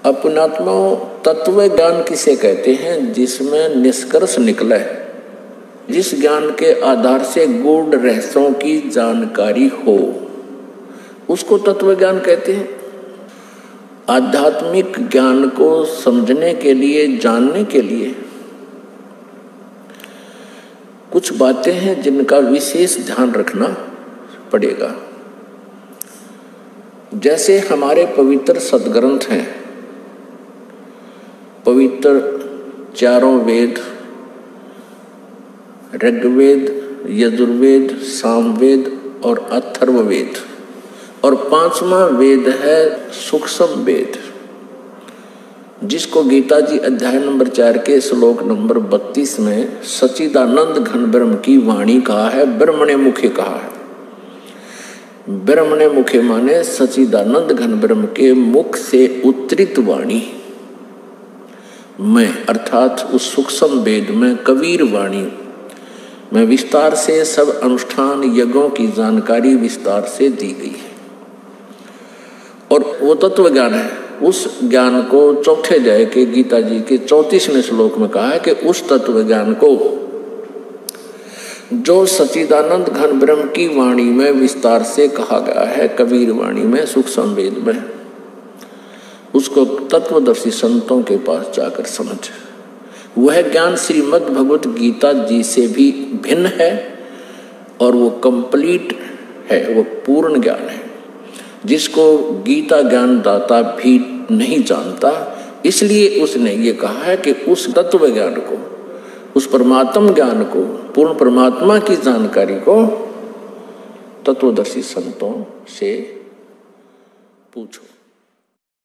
अपनात्मा तत्व ज्ञान किसे कहते हैं? जिसमें निष्कर्ष निकला है, जिस ज्ञान के आधार से गूढ़ रहस्यों की जानकारी हो, उसको तत्व ज्ञान कहते हैं। आध्यात्मिक ज्ञान को समझने के लिए, जानने के लिए कुछ बातें हैं जिनका विशेष ध्यान रखना पड़ेगा। जैसे हमारे पवित्र सदग्रंथ हैं, पवित्र चारों वेद, ऋग्वेद, यजुर्वेद, सामवेद और अथर्ववेद, और 5वां वेद है सूक्ष्म वेद, जिसको गीता जी अध्याय नंबर 4 के श्लोक नंबर 32 में सच्चिदानंद घन ब्रह्म की वाणी कहा है, ब्रह्मणे मुखे कहा है। ब्रह्मणे मुखे माने सच्चिदानंद घन ब्रह्म के मुख से उत्तरित वाणी में, अर्थात उस सूक्ष्म वेद में, कबीर वाणी में विस्तार से सब अनुष्ठान यज्ञों की जानकारी विस्तार से दी गई है। और वो तत्व ज्ञान है। उस ज्ञान को चौथे अध्याय के गीता जी के 34वें श्लोक में कहा है कि उस तत्व ज्ञान को जो सच्चिदानंद घन ब्रह्म की वाणी में विस्तार से कहा गया है, कबीर वाणी में, सूक्ष्म वेद में, उसको तत्वदर्शी संतों के पास जाकर समझ। वह ज्ञान श्रीमद् भगवत गीता जी से भी भिन्न है और वो कंप्लीट है, वो पूर्ण ज्ञान है, जिसको गीता ज्ञान दाता भी नहीं जानता। इसलिए उसने ये कहा है कि उस तत्व ज्ञान को, उस परमात्म ज्ञान को, पूर्ण परमात्मा की जानकारी को तत्वदर्शी संतों से पूछो।